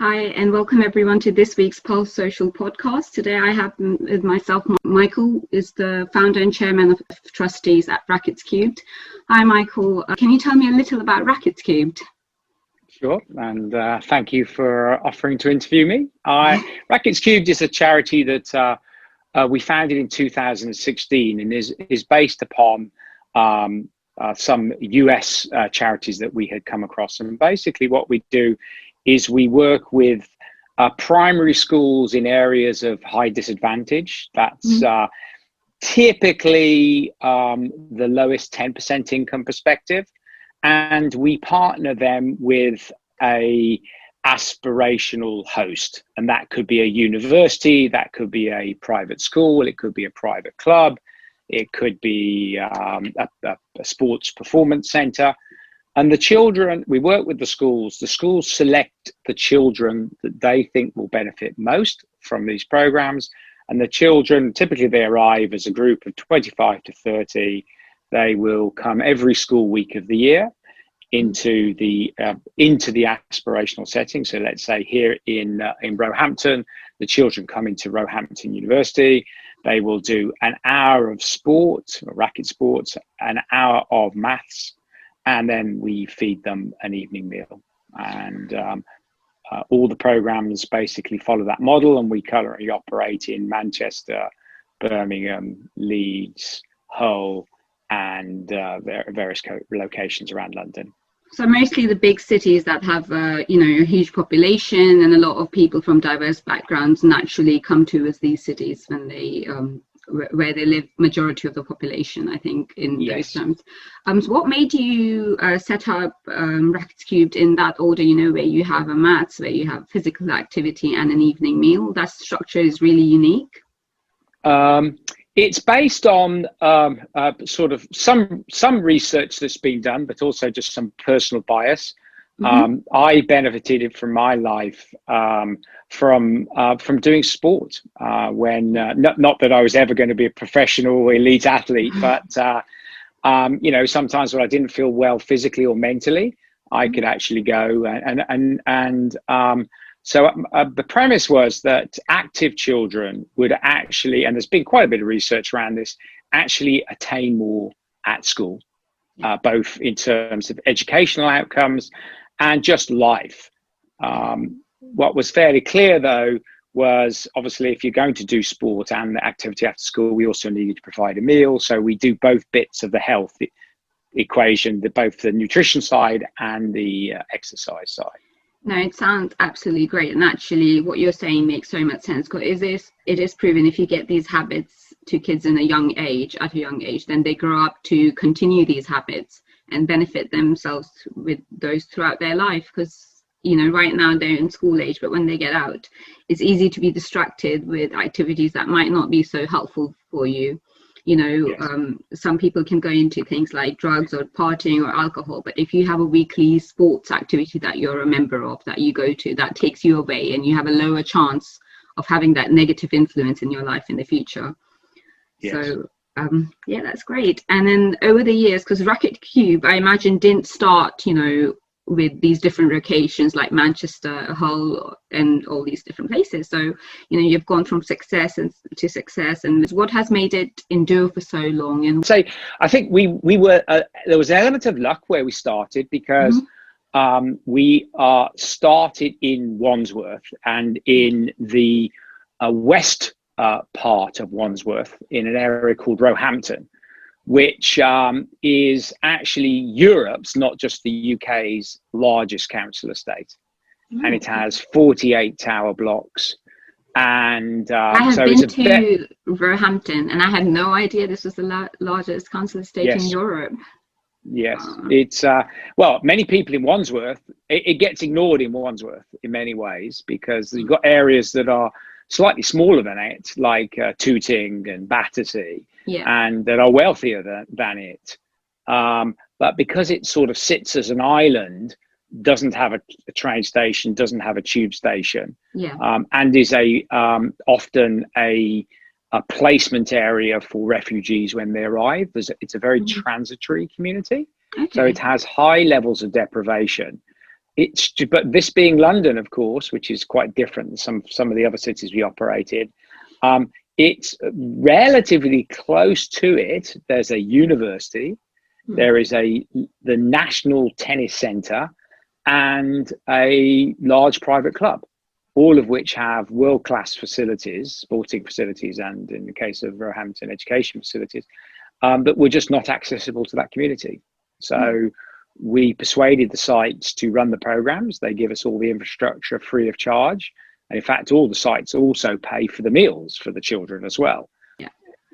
Hi, and welcome everyone to this week's Pulse Social podcast. Today I have with myself, Michael is the founder and chairman of trustees at Rackets Cubed. Hi, Michael. Can you tell me a little about Rackets Cubed? Sure, and thank you for offering to interview me. Rackets Cubed is a charity that we founded in 2016 and is based upon some US charities that we had come across. And basically what we do is we work with primary schools in areas of high disadvantage. That's typically the lowest 10% income perspective. And we partner them with a aspirational host. And that could be a university, that could be a private school, it could be a private club, it could be a sports performance center. And the children, we work with the schools select the children that they think will benefit most from these programs. And the children, typically they arrive as a group of 25 to 30. They will come every school week of the year into the aspirational setting. So let's say here in Roehampton, the children come into Roehampton University. They will do an hour of sport, racket sports, an hour of maths, and then we feed them an evening meal. And all the programs basically follow that model, and we currently operate in Manchester, Birmingham, Leeds, Hull, and various locations around London. So mostly the big cities that have a huge population and a lot of people from diverse backgrounds naturally come to us these cities when they where they live majority of the population, I think, in those terms. So what made you set up Rackets Cubed in that order, where you have a maths, where you have physical activity and an evening meal? That structure is really unique. It's based on sort of some research that's been done, but also just some personal bias. I benefited from my life from doing sport when not that I was ever going to be a professional elite athlete, but sometimes when I didn't feel well physically or mentally, I could actually go so the premise was that active children would actually, and there's been quite a bit of research around this, actually attain more at school, both in terms of educational outcomes and just life. What was fairly clear, though, was obviously if you're going to do sport and the activity after school, we also needed to provide a meal. So we do both bits of the health equation, both the nutrition side and the exercise side. No, it sounds absolutely great. And actually what you're saying makes so much sense, because it is proven if you get these habits to kids at a young age, then they grow up to continue these habits and benefit themselves with those throughout their life. Because, right now they're in school age, but when they get out, it's easy to be distracted with activities that might not be so helpful for you. Some people can go into things like drugs or partying or alcohol, but if you have a weekly sports activity that you're a member of, that you go to, that takes you away, and you have a lower chance of having that negative influence in your life in the future. So that's great. And then over the years, because Racket Cube, I imagine, didn't start with these different locations like Manchester, Hull, and all these different places. So, you've gone from success to success, and what has made it endure for so long? And I think we were, there was an element of luck where we started, because we started in Wandsworth and in the west part of Wandsworth in an area called Roehampton, which is actually Europe's, not just the UK's, largest council estate. And it has 48 tower blocks. And I have been to Roehampton, and I had no idea this was the largest council estate in Europe. Yes, it's many people in Wandsworth, it gets ignored in Wandsworth in many ways, because you've got areas that are slightly smaller than it, like Tooting and Battersea, and that are wealthier than it. But because it sort of sits as an island, doesn't have a train station, doesn't have a tube station, and is often a placement area for refugees when they arrive. It's a very transitory community. So it has high levels of deprivation. but this being London, of course, which is quite different than some of the other cities we operated, it's relatively close to it. There's a university, there is the National Tennis Centre, and a large private club, all of which have world-class facilities, sporting facilities, and in the case of Roehampton, education facilities, that were just not accessible to that community. So we persuaded the sites to run the programs. They give us all the infrastructure free of charge. And in fact, all the sites also pay for the meals for the children as well.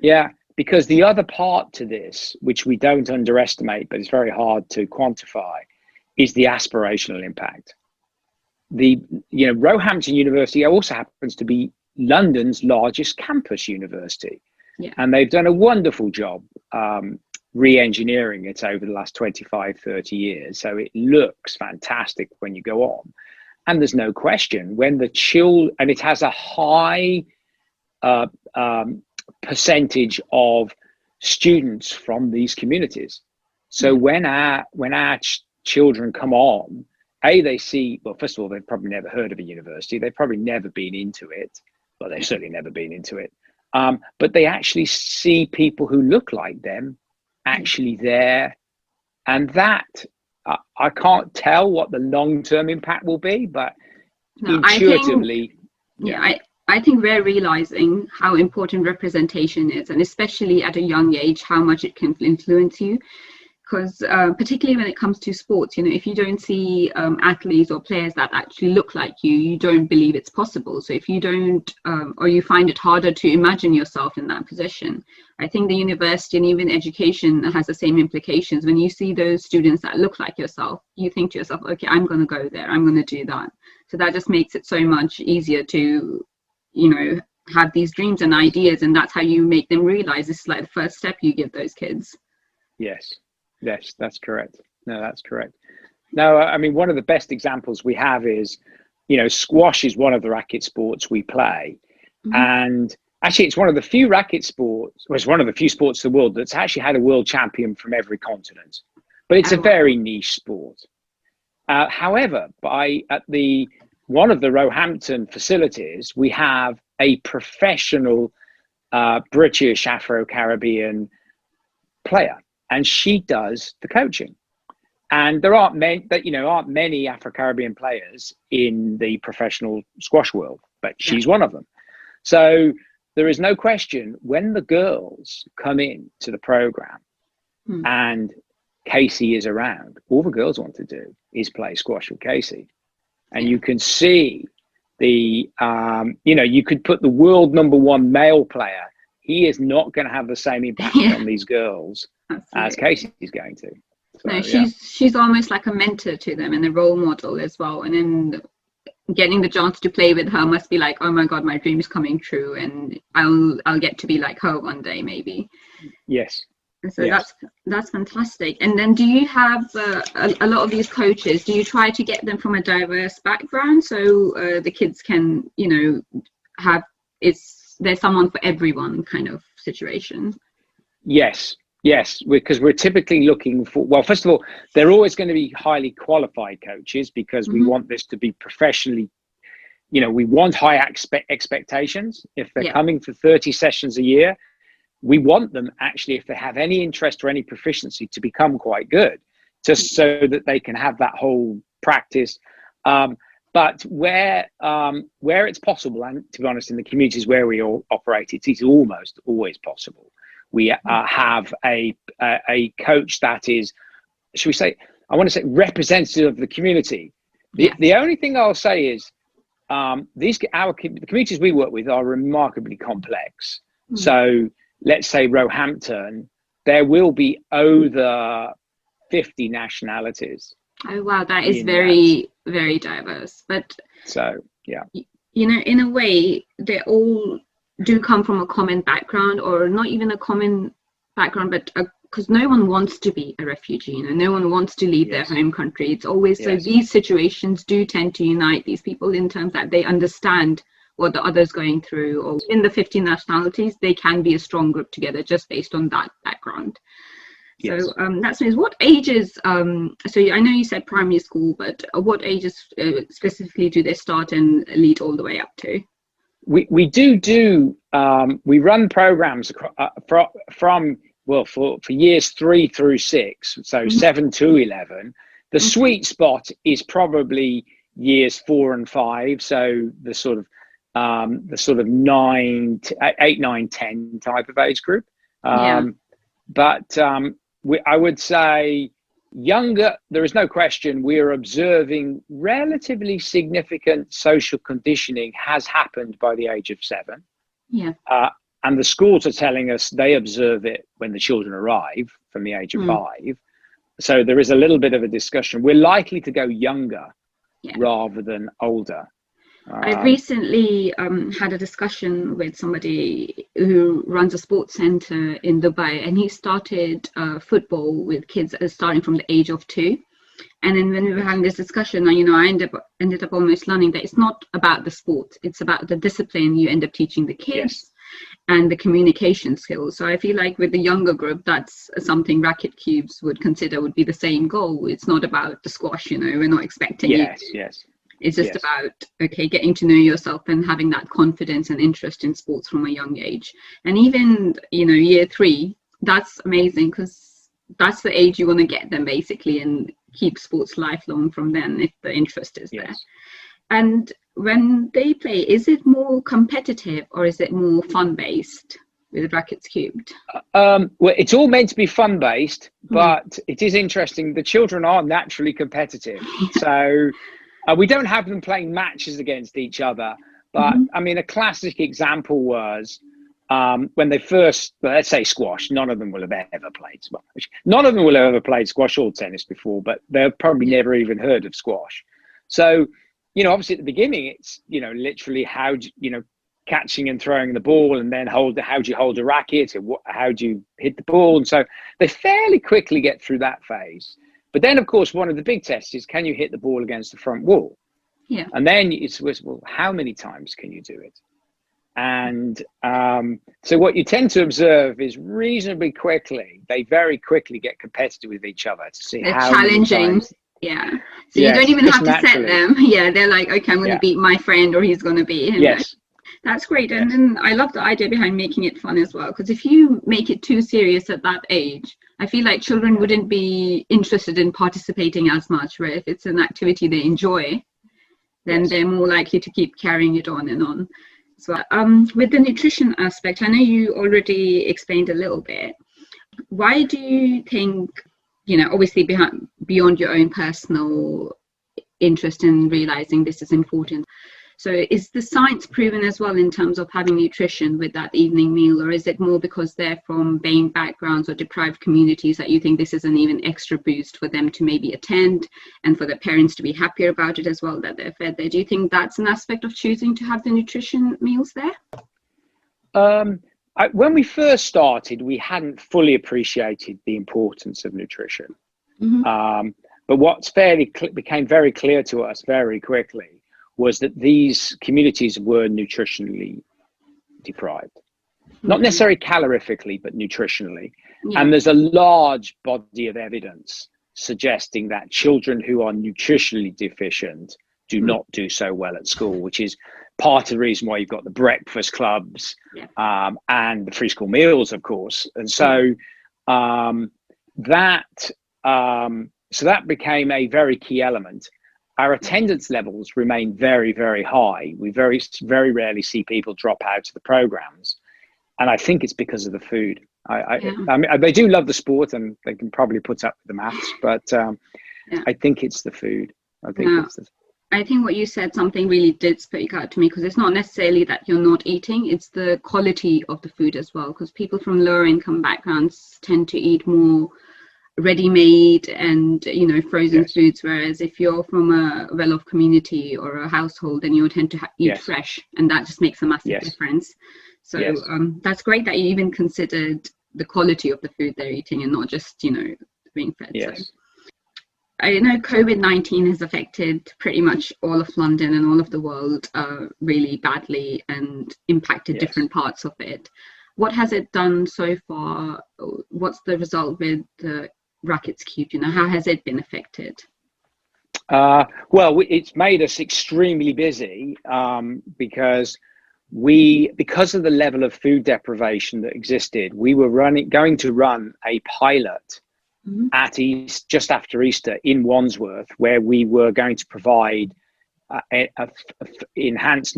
Yeah, because the other part to this, which we don't underestimate, but it's very hard to quantify, is the aspirational impact. Roehampton University also happens to be London's largest campus university. And they've done a wonderful job re-engineering it over the last 25, 30 years. So it looks fantastic when you go on. And there's no question when and it has a high percentage of students from these communities. So when our children come on, they see, well, first of all, they've probably never heard of a university. They've probably never been into it. Well, they've certainly never been into it. But they actually see people who look like them actually there. And that, I can't tell what the long-term impact will be, but intuitively. I think we're realizing how important representation is, and especially at a young age, how much it can influence you. Because particularly when it comes to sports, if you don't see athletes or players that actually look like you don't believe it's possible. So if you don't, or you find it harder to imagine yourself in that position, I think the university and even education has the same implications. When you see those students that look like yourself, you think to yourself, okay, I'm going to go there, I'm going to do that. So that just makes it so much easier to, have these dreams and ideas, and that's how you make them realize this is like the first step you give those kids. Yes, that's correct. No, that's correct. No, I mean, one of the best examples we have is, squash is one of the racket sports we play. And actually, it's one of the few racket sports, it's one of the few sports in the world that's actually had a world champion from every continent. But it's a very niche sport. However, at one of the Roehampton facilities, we have a professional British Afro-Caribbean player, and she does the coaching. And there aren't many Afro-Caribbean players in the professional squash world, but she's one of them. So there is no question when the girls come in to the program and Casey is around, all the girls want to do is play squash with Casey. And you can see you could put the world #1 male player. He is not going to have the same impact on these girls as Casey is going to. So, no, she's almost like a mentor to them and a role model as well. And then getting the chance to play with her must be like, oh my God, my dream is coming true, and I'll get to be like her one day, maybe. Yes. So that's fantastic. And then do you have a lot of these coaches, do you try to get them from a diverse background so the kids can, there's someone for everyone kind of situation? Yes, because we're typically looking for, well, first of all, they're always going to be highly qualified coaches because we want this to be professionally, we want high expectations. If they're coming for 30 sessions a year, we want them actually, if they have any interest or any proficiency, to become quite good, just so that they can have that whole practice. But where it's possible, and to be honest, in the communities where we all operate, it's almost always possible. We have a coach that is, should we say, I want to say representative of the community. The only thing I'll say is the communities we work with are remarkably complex. So let's say Roehampton, there will be over 50 nationalities. Oh, wow. That is very, very diverse. But so, yeah, in a way, they all do come from a common background, or not even a common background, but because no one wants to be a refugee, no one wants to leave their home country. It's always so these situations do tend to unite these people in terms that they understand what the other's going through, or in the 50 nationalities, they can be a strong group together just based on that background. Yes. So that's nice. What ages, so I know you said primary school, but what ages specifically do they start and lead all the way up to? We we run programs from for years 3 through 6, so 7 to 11. The sweet spot is probably years 4 and 5, so the sort of 9 to 8, 9, 10 type of age group. But I would say younger, there is no question, we are observing relatively significant social conditioning has happened by the age of 7. Yeah. And the schools are telling us they observe it when the children arrive from the age of 5. So there is a little bit of a discussion. We're likely to go younger rather than older. I recently had a discussion with somebody who runs a sports center in Dubai, and he started football with kids starting from the age of 2. And then when we were having this discussion, I ended up almost learning that it's not about the sport; it's about the discipline you end up teaching the kids and the communication skills. So I feel like with the younger group, that's something Racket Cubes would consider would be the same goal. It's not about the squash, we're not expecting It's just about, getting to know yourself and having that confidence and interest in sports from a young age. And even, year 3, that's amazing, because that's the age you want to get them basically and keep sports lifelong from then if the interest is there. And when they play, is it more competitive or is it more fun-based with Rackets Cubed? Well, it's all meant to be fun-based, but it is interesting. The children are naturally competitive. So... we don't have them playing matches against each other, but I mean, a classic example was when they first, let's say squash, none of them will have ever played squash. None of them will have ever played squash or tennis before, but they've probably never even heard of squash. So, obviously at the beginning, it's, literally how, catching and throwing the ball, and then how do you hold a racket, and how do you hit the ball? And so they fairly quickly get through that phase. But then, of course, one of the big tests is, can you hit the ball against the front wall? Yeah. And then it's, well, how many times can you do it? And so what you tend to observe is reasonably quickly, they very quickly get competitive with each other to see how challenging. Yeah. So you don't even have to set them. Yeah. They're like, okay, I'm going to beat my friend, or he's going to beat him. Yes. That's great. And then I love the idea behind making it fun as well, because if you make it too serious at that age, I feel like children wouldn't be interested in participating as much, where if it's an activity they enjoy, then they're more likely to keep carrying it on and on. So with the nutrition aspect, I know you already explained a little bit. Why do you think, obviously beyond your own personal interest in realizing this is important, so is the science proven as well in terms of having nutrition with that evening meal, or is it more because they're from BAME backgrounds or deprived communities that you think this is an even extra boost for them to maybe attend, and for the parents to be happier about it as well, that they're fed there? Do you think that's an aspect of choosing to have the nutrition meals there? When we first started, we hadn't fully appreciated the importance of nutrition. But what's became very clear to us very quickly was that these communities were nutritionally deprived. Not necessarily calorifically, but nutritionally. And there's a large body of evidence suggesting that children who are nutritionally deficient do not do so well at school, which is part of the reason why you've got the breakfast clubs and the free school meals, of course. And so that became a very key element. Our attendance levels remain very, very high. We very, very rarely see people drop out of the programs. And I think it's because of the food. I mean, they do love the sport and they can probably put up with the maths, but I think it's the food. I think what you said, something really did speak out to me, because it's not necessarily that you're not eating, it's the quality of the food as well. Because people from lower income backgrounds tend to eat more ready-made and frozen foods, whereas if you're from a well-off community or a household, then you tend to eat fresh, and that just makes a massive difference. So that's great that you even considered the quality of the food they're eating and not just being fed. So I know COVID-19 has affected pretty much all of London and all of the world really badly and impacted different parts of it. what has it done so far? What's the result with the Rackets Cubed? You know, how has it been affected? Well, it's made us extremely busy because of the level of food deprivation that existed. We were going to run a pilot at just after Easter in Wandsworth, where we were going to provide enhanced,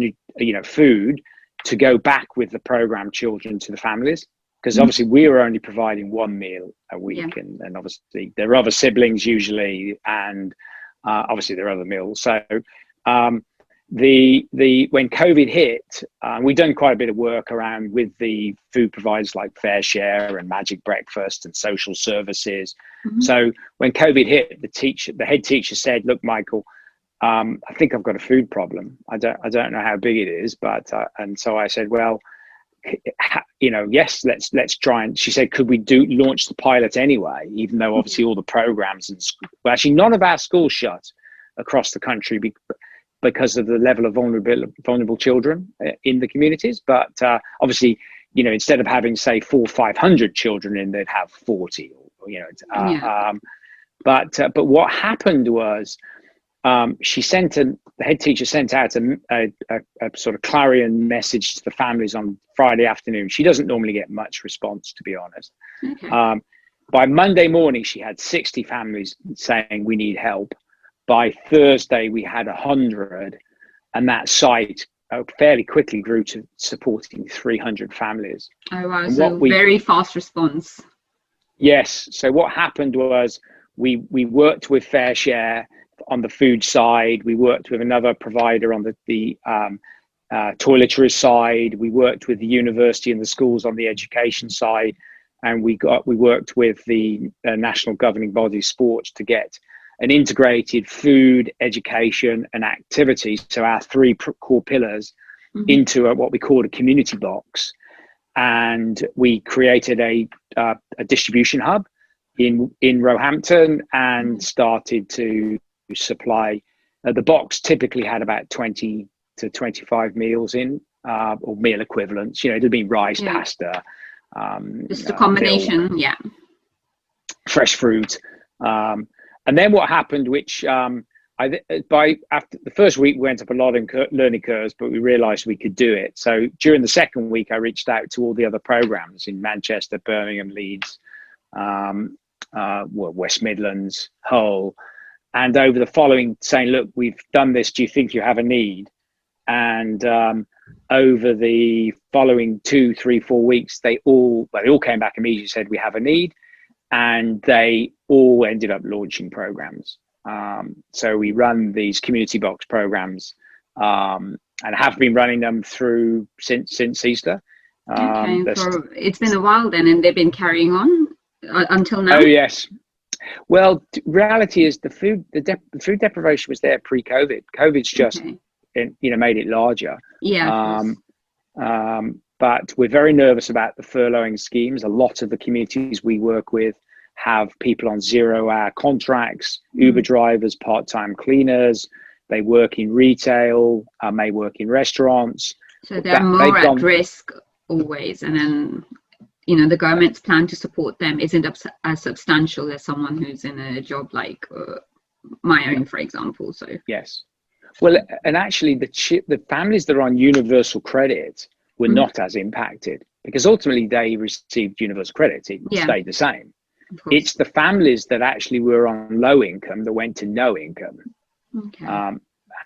food to go back with the program children to the families. Because obviously we were only providing one meal a week, and obviously there are other siblings usually, and obviously there are other meals. So when COVID hit, we'd done quite a bit of work around with the food providers like Fair Share and Magic Breakfast and social services. So when COVID hit, the head teacher said, "Look, Michael, I think I've got a food problem. I don't know how big it is, but and so I said, well, yes, let's try." And she said, could we launch the pilot anyway, even though obviously all the programs and well, actually none of our schools shut across the country because of the level of vulnerable children in the communities. But obviously, instead of having say 400 or 500 children in, they'd have 40. But what happened was the head teacher sent out a sort of clarion message to the families on Friday afternoon. She doesn't normally get much response, to be honest. Okay. By Monday morning, she had 60 families saying we need help. By Thursday, we had 100, and that site fairly quickly grew to supporting 300 families. Oh, wow. So very fast response. Yes. So what happened was we worked with Fair Share on the food side. We worked with another provider on the toiletries side. We worked with the university and the schools on the education side, and we worked with the national governing body sports to get an integrated food, education, and activities. So our three core pillars into what we called a community box, and we created a distribution hub in Roehampton and started to supply. The box typically had about 20 to 25 meals in, or meal equivalents. It'd be rice, pasta, just a combination, milk, fresh fruit. And then what happened, which after the first week we went up a lot in learning curves, but we realized we could do it. So during the second week, I reached out to all the other programs in Manchester, Birmingham, Leeds, West Midlands, Hull, and over the following, saying, look, we've done this, do you think you have a need? And over the following 2, 3, 4 weeks, they all came back immediately, said we have a need, and they all ended up launching programs. So we run these community box programs and have been running them through since Easter. It's been a while then, and they've been carrying on until now. Oh yes. Well, reality is the food deprivation was there pre-COVID. COVID's just made it larger. But we're very nervous about the furloughing schemes. A lot of the communities we work with have people on 0-hour contracts, Uber drivers, part-time cleaners. They work in retail, may work in restaurants. So they're more at risk always. And then, the government's plan to support them isn't as substantial as someone who's in a job like my own, for example. So yes. Well, and actually the families that are on universal credit were not as impacted, because ultimately they received universal credit. It stayed the same. It's the families that actually were on low income that went to no income. Okay.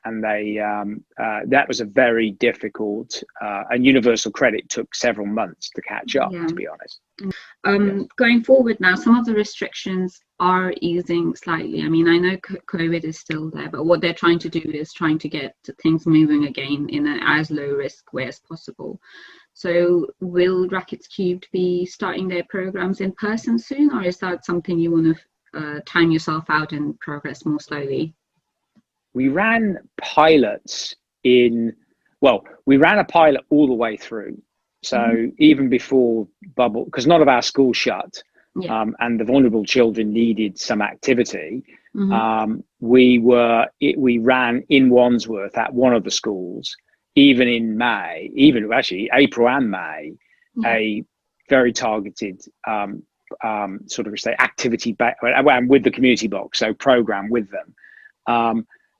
And they that was a very difficult, and universal credit took several months to catch up, to be honest. Going forward now, some of the restrictions are easing slightly. I mean, I know COVID is still there, but what they're trying to do is trying to get things moving again in an as low risk way as possible. So will Rackets Cubed be starting their programs in person soon, or is that something you want to time yourself out and progress more slowly? We ran pilots we ran a pilot all the way through. So even before bubble, because none of our schools shut, and the vulnerable children needed some activity, we ran in Wandsworth at one of the schools, even in May, even actually April and May, a very targeted sort of say activity with the community box, so program with them.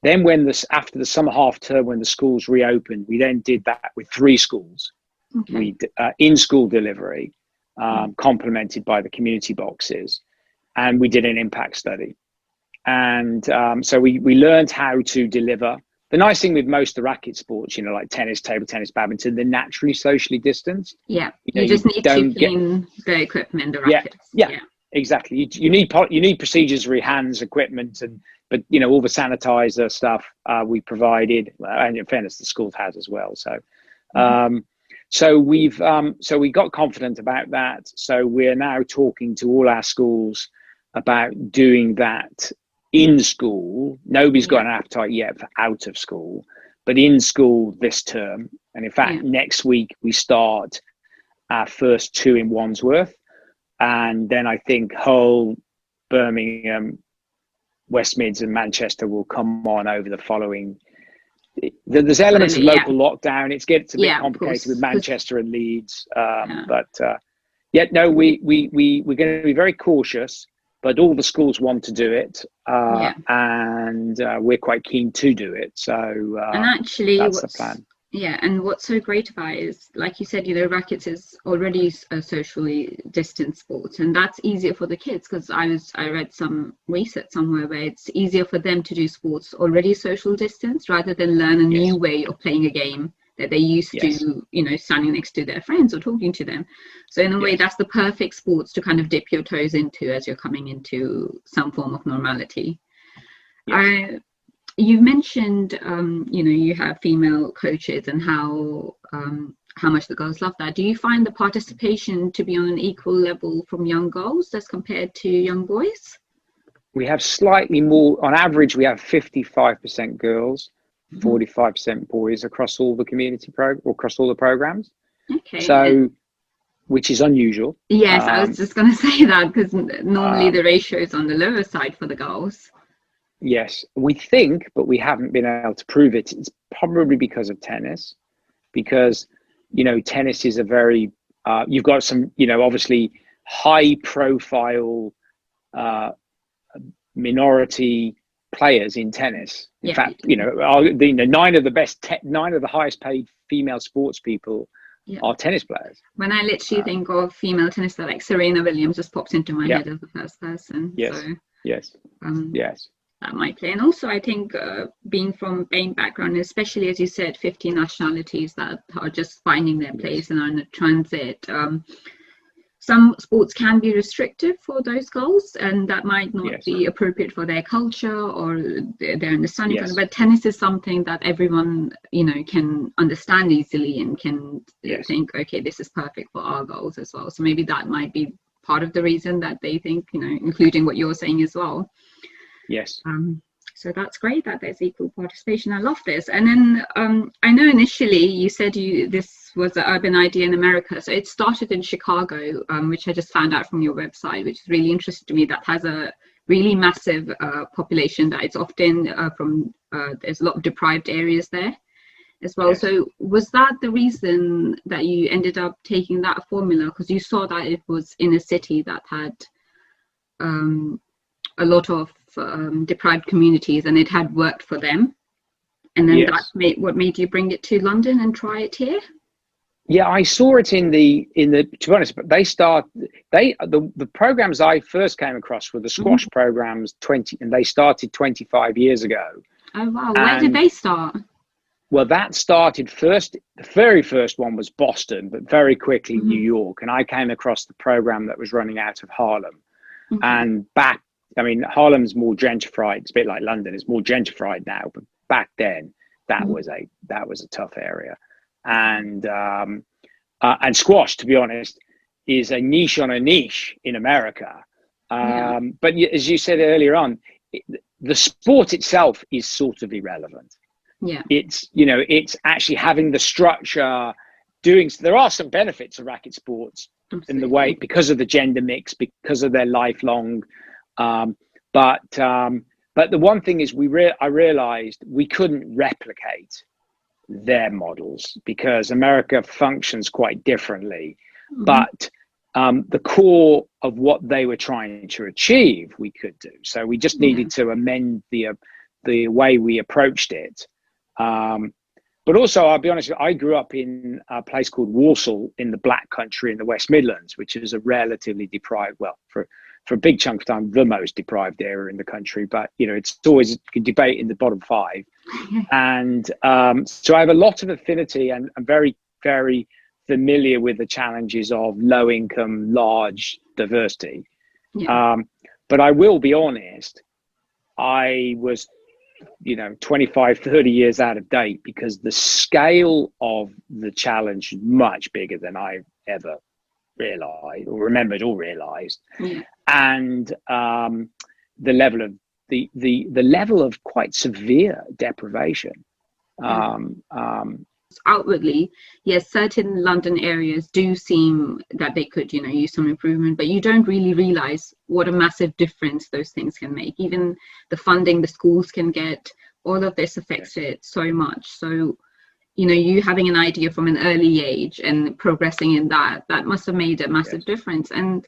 Then after the summer half term, when the schools reopened, we then did that with 3 schools. Okay. We in-school delivery, complemented by the community boxes, and we did an impact study. And so we learned how to deliver. The nice thing with most of the racket sports, like tennis, table tennis, badminton, they're naturally socially distanced. Yeah, you just need to clean the equipment, the rackets. Yeah, exactly. You need procedures for your hands, equipment, but all the sanitizer stuff we provided, and in fairness, the schools has as well. So, so we got confident about that. So we're now talking to all our schools about doing that in school. Nobody's got an appetite yet for out of school, but in school this term. And in fact, next week we start our first 2 in Wandsworth, and then I think Hull, Birmingham, West Mids and Manchester will come on over the following. There's elements of local lockdown. It gets a bit complicated with Manchester and Leeds, but we're going to be very cautious. But all the schools want to do it, and we're quite keen to do it. So and actually, that's the plan. Yeah, and what's so great about it is, like you said, rackets is already a socially distanced sport, and that's easier for the kids, because I read some research somewhere where it's easier for them to do sports already social distance rather than learn a new way of playing a game that they used to, standing next to their friends or talking to them. So in a way, that's the perfect sports to kind of dip your toes into as you're coming into some form of normality. You mentioned, you have female coaches and how much the girls love that. Do you find the participation to be on an equal level from young girls as compared to young boys? We have slightly more, on average, we have 55% girls, 45% boys across all the across all the programs. Okay. So, which is unusual. Yes, I was just going to say that, because normally the ratio is on the lower side for the girls. Yes, we think, but we haven't been able to prove it. It's probably because of tennis, because, tennis is a very, you've got some, obviously high profile minority players in tennis. In fact, 9 of the highest paid female sports people are tennis players. When I literally think of female tennis, like Serena Williams just pops into my head as the first person. Yes. So, yes. That might play. And also, I think being from BAME background, especially as you said, 50 nationalities that are just finding their place and are in a transit. Some sports can be restrictive for those girls, and that might not be appropriate for their culture or their understanding. But tennis is something that everyone, can understand easily and can think, okay, this is perfect for our goals as well. So maybe that might be part of the reason that they think, including what you're saying as well. Yes. So that's great that there's equal participation. I love this. And then I know initially you said this was an urban idea in America. So it started in Chicago, which I just found out from your website, which is really interesting to me. That has a really massive population that it's often there's a lot of deprived areas there as well. Yes. So was that the reason that you ended up taking that formula? Because you saw that it was in a city that had a lot of deprived communities, and it had worked for them, and then what made you bring it to London and try it here? I saw it in the to be honest, but the programs I first came across were the squash programs and they started 25 years ago. Oh wow. Where did they start? Well, that started first, the very first one was Boston, but very quickly New York, and I came across the program that was running out of Harlem. And Harlem's more gentrified. It's a bit like London. It's more gentrified now, but back then that was a tough area. And squash, to be honest, is a niche on a niche in America. But as you said earlier on, the sport itself is sort of irrelevant. It's actually having the structure. There are some benefits of racket sports in the way, because of the gender mix, because of their lifelong. But the one thing is, I realized we couldn't replicate their models because America functions quite differently. But the core of what they were trying to achieve, we could do. So we just needed to amend the way we approached it. But also, I'll be honest, I grew up in a place called Walsall in the Black Country in the West Midlands, which is a relatively deprived, well, for a big chunk of time, the most deprived area in the country. But, you know, it's always a debate in the bottom five. And so I have a lot of affinity, and I'm very, very familiar with the challenges of low income, large diversity. But I will be honest, I was, 25, 30 years out of date, because the scale of the challenge is much bigger than I ever realized or remembered or realized. And the level of the level of quite severe deprivation. Outwardly, yes, certain London areas do seem that they could, use some improvement, but you don't really realize what a massive difference those things can make. Even the funding the schools can get, all of this affects it so much. So, you having an idea from an early age and progressing in that must have made a massive difference. And,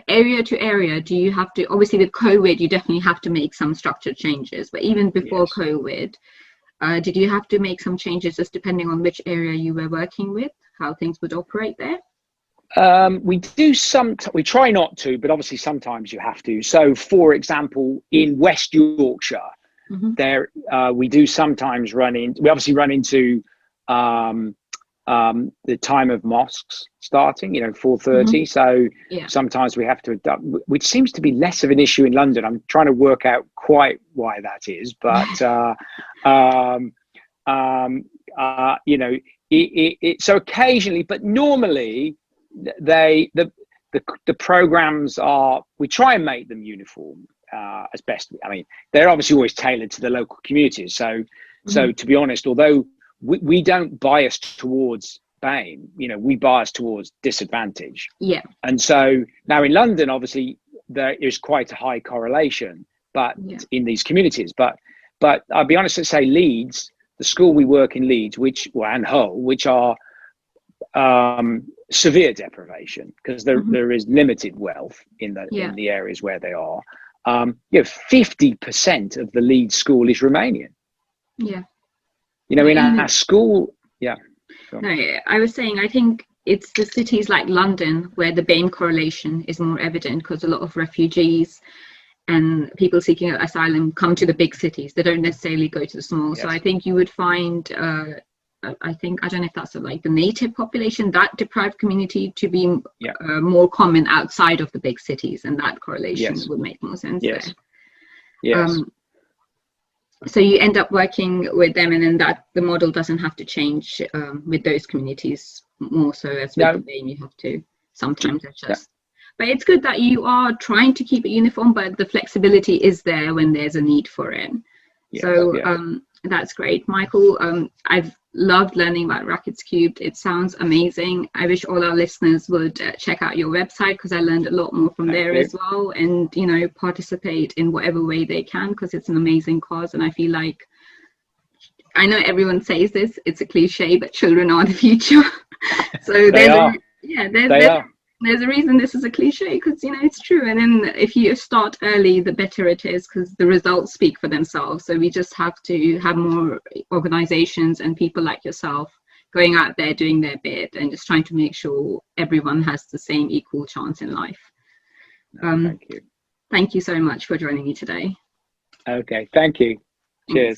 area to area, do you have to, obviously with COVID, you definitely have to make some structural changes, but even before COVID, did you have to make some changes just depending on which area you were working with, how things would operate there? We do we try not to, but obviously sometimes you have to. So, for example, in West Yorkshire, there we do sometimes we obviously run into the time of mosques starting, 4:30. So sometimes we have to adapt, which seems to be less of an issue in London. I'm trying to work out quite why that is, but so occasionally, but normally the programs we try and make them uniform as best. I mean, they're obviously always tailored to the local communities. So to be honest, although we don't bias towards BAME, we bias towards disadvantage. And so now in London, obviously there is quite a high correlation, but in these communities, but I'll be honest and say Leeds, the school we work in Leeds, and Hull, which are severe deprivation, because there is limited wealth in the areas where they are. 50% of the Leeds school is Romanian. In our school, No, I was saying, I think it's the cities like London where the BAME correlation is more evident, because a lot of refugees and people seeking asylum come to the big cities. They don't necessarily go to the small. So I think you would find, I don't know if that's like the native population, that deprived community, to be more common outside of the big cities, and that correlation would make more sense there. So you end up working with them, and then the model doesn't have to change with those communities more so as with the BAME. You have to sometimes adjust. But it's good that you are trying to keep it uniform, but the flexibility is there when there's a need for it. That's great. Michael, I've loved learning about Rackets Cubed. It sounds amazing. I wish all our listeners would check out your website, because I learned a lot more from there as well, and participate in whatever way they can, because it's an amazing cause. And I feel like, I know everyone says this, it's a cliche, but children are the future. So there's a reason this is a cliche, because it's true. And then if you start early, the better it is, because the results speak for themselves. So we just have to have more organizations and people like yourself going out there doing their bit, and just trying to make sure everyone has the same equal chance in life. Thank you. Thank you so much for joining me today. Okay, thank you. Cheers.